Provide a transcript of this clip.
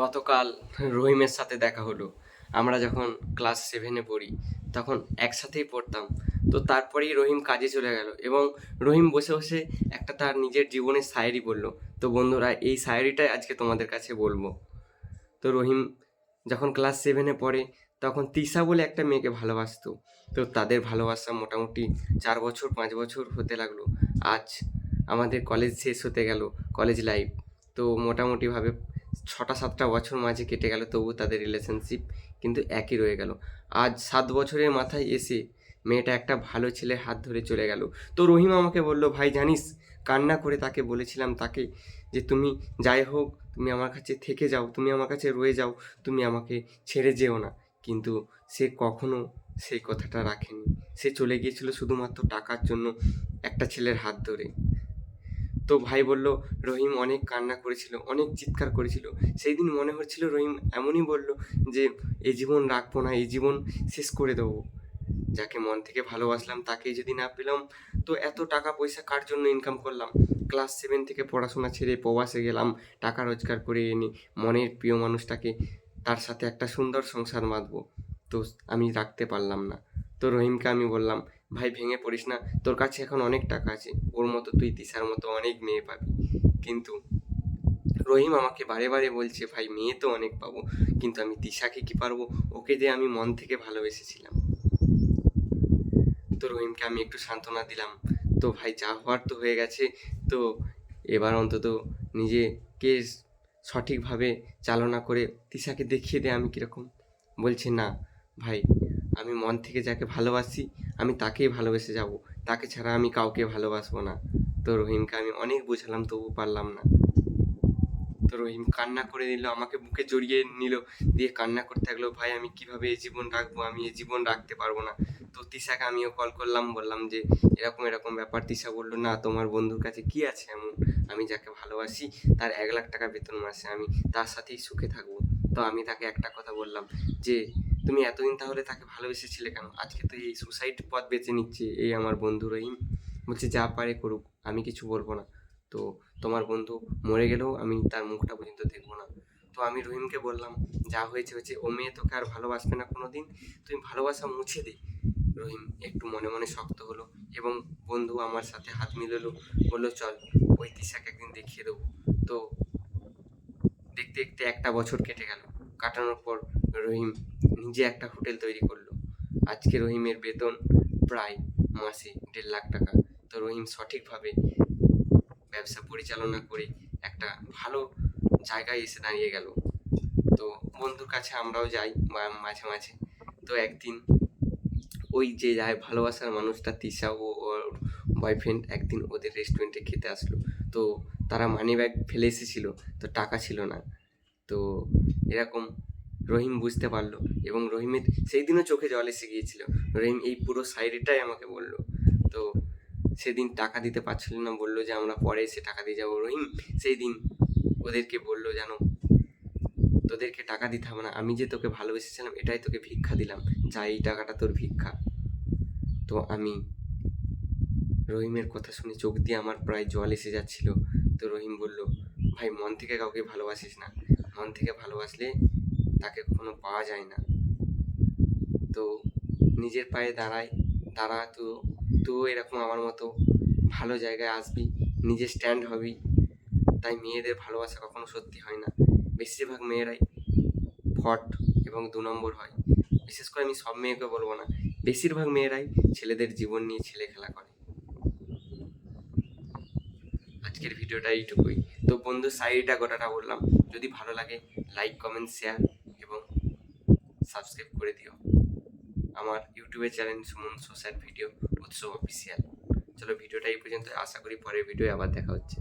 গতকাল রহিমের সাথে দেখা হলো। আমরা যখন ক্লাস 7-এ পড়ি তখন একসাথেই পড়তাম। তো তারপরেই রহিম কাজে চলে গেল এবং রহিম বসে বসে একটা তার নিজের জীবনের শায়েরি বলল। তো বন্ধুরা, এই শায়েরিটাই আজকে তোমাদের কাছে বলবো। তো রহিম যখন ক্লাস 7-এ পড়ে তখন তিশা বলে একটা মেয়েকে ভালোবাসতো। তো তাদের ভালোবাসা মোটামুটি 4 বছর 5 বছর হতে লাগলো। আজ আমাদের কলেজ শেষ হতে গেল, কলেজ লাইফ। তো মোটামুটিভাবে 6-7টা বছর মাঝে কেটে গেল, তবু তাদের রিলেশনশিপ কিন্তু একই রয়ে গেল। আজ 7 বছরের মাথায় এসে মেয়েটা একটা ভালো ছেলের হাত ধরে চলে গেল। তো রহিম আমাকে বলল, ভাই জানিস, কান্না করে তাকে বলেছিলাম তাকে যে তুমি যাই হোক তুমি আমার কাছে থেকে যাও, তুমি আমার কাছে রয়ে যাও, তুমি আমাকে ছেড়ে যেও না। কিন্তু সে কখনো সেই কথাটা রাখেনি। সে চলে গিয়েছিল শুধুমাত্র টাকার জন্য, একটা ছেলের হাত ধরে। তো ভাই বলল, রহিম অনেক কান্না করেছিল, অনেক চিৎকার করেছিল। সেই দিন মনে হচ্ছিল রহিম এমনই বলল যে এই জীবন রাখবো না, এই জীবন শেষ করে দেবো। যাকে মন থেকে ভালোবাসলাম তাকেই যদি না পেলাম, তো এত টাকা পয়সা কার জন্য ইনকাম করলাম? ক্লাস 7 থেকে পড়াশোনা ছেড়ে প্রবাসে গেলাম টাকা রোজগার করে এনে মনের প্রিয় মানুষটাকে, তার সাথে একটা সুন্দর সংসার বাঁধবো, তো আমি রাখতে পারলাম না। তো রহিমকে আমি বললাম, ভাই ভেঙে পড়িস না, তোর কাছে এখন অনেক টাকা আছে, ওর মতো তুই তিশার মতো অনেক মেয়ে পাবি। কিন্তু রহিম আমাকে বারে বারে বলছে, ভাই মেয়ে তো অনেক পাবো, কিন্তু আমি তিশাকে কি পারবো? ওকে যে আমি মন থেকে ভালোবেসেছিলাম। তো রহিমকে আমি একটু সান্ত্বনা দিলাম। তো ভাই যা হওয়ার তো হয়ে গেছে, তো এবার অন্তত নিজেকে সঠিকভাবে চালনা করে তিশাকে দেখিয়ে দে আমি কীরকম। বলছে না ভাই, আমি মন থেকে যাকে ভালোবাসি আমি তাকেই ভালোবেসে যাব, তাকে ছাড়া আমি কাউকে ভালোবাসবো না। তো রহিমকে আমি অনেক বোঝালাম, তবু পারলাম না। তো রহিম কান্না করে নিল, আমাকে বুকে জড়িয়ে নিল, দিয়ে কান্না করতে থাকলো, ভাই আমি কিভাবে এই জীবন রাখবো, আমি এই জীবন রাখতে পারবো না। তো তিশাকে আমিও কল করলাম, বললাম যে এরকম এরকম ব্যাপার। তিশা বললো, না তোমার বন্ধুর কাছে কি আছে এমন, আমি যাকে ভালোবাসি তার 1 লাখ টাকা বেতন মাসে, আমি তার সাথেই সুখে থাকবো। তো আমি তাকে একটা কথা বললাম যে তুমি এতদিন তাহলে তাকে ভালোবেসেছিলে কেন? আজকে তো এই সুসাইড পথ বেছে নিচ্ছে এই আমার বন্ধু রহিম। বলছে যা পারে করুক, আমি কিছু বলবো না। তো তোমার বন্ধু মরে গেলেও আমি তার মুখটা পর্যন্ত দেখবো না। তো আমি রহিমকে বললাম, যা হয়েছে হয়েছে, ও মেয়ে তোকে আর ভালোবাসবে না কোনো দিন, তুমি ভালোবাসা মুছে দে। রহিম একটু মনে মনে শক্ত হলো এবং বন্ধু আমার সাথে হাত মিলালো, বললো চল ওই তিশাকে একদিন দেখিয়ে দেবো। তো দেখতে দেখতে 1টা বছর কেটে গেল। কাটানোর পর রহিম নিজে একটা হোটেল তৈরি করলো। আজকে রহিমের বেতন প্রায় মাসে 1.5 লাখ টাকা। তো রহিম সঠিকভাবে ব্যবসা পরিচালনা করে একটা ভালো জায়গায় এসে দাঁড়িয়ে গেল। তো বন্ধুর কাছে আমরাও যাই মাঝে মাঝে। তো একদিন ওই যে যায় ভালোবাসার মানুষটা, তিশা ও ওর বয়ফ্রেন্ড, একদিন ওদের রেস্টুরেন্টে খেতে আসলো। তো তারা মানি ব্যাগ ফেলে এসেছিল, তো টাকা ছিল না। তো এরকম রহিম বুঝতে পারলো এবং রহিমের সেই দিনও চোখে জল এসে গিয়েছিল। রহিম এই পুরো শায়রিটাই আমাকে বলল। তো সেদিন টাকা দিতে পারছিল না, বললো যে আমরা পরে এসে টাকা দিয়ে যাবো। রহিম সেই দিন ওদেরকে বললো, জানো তোদেরকে টাকা দিতে হবে না, আমি যে তোকে ভালোবেসেছিলাম এটাই তোকে ভিক্ষা দিলাম, যা এই টাকাটা তোর ভিক্ষা। তো আমি রহিমের কথা শুনে চোখ দিয়ে আমার প্রায় জল এসে যাচ্ছিল। তো রহিম বলল, ভাই মন থেকে কাউকে ভালোবাসিস না, মন থেকে ভালোবাসলে তাকে কখনো পাওয়া যায় না। তো নিজের পায়ে দাঁড়া, তো এরকম আমার মতো ভালো জায়গায় আসবি, নিজে স্ট্যান্ড হবি। তাই মেয়েদের ভালোবাসা কখনো সত্যি হয় না, বেশিরভাগ মেয়েরাই ফট এবং 2 নম্বর হয়। বিশেষ করে আমি সব মেয়েকে বলবো না, বেশিরভাগ মেয়েরাই ছেলেদের জীবন নিয়ে ছেলে খেলা করে। আজকের ভিডিওটা এইটুকুই। তো বন্ধু শাড়িটা গোটাটা বললাম, যদি ভালো লাগে লাইক কমেন্ট শেয়ার এবং সাবস্ক্রাইব করে দিও আমার ইউটিউবের চ্যানেল সুমন সোশ্যাল ভিডিও উৎসব অফিসিয়াল। চলো ভিডিওটা এই পর্যন্ত, আশা করি পরের ভিডিও আবার দেখা হচ্ছে।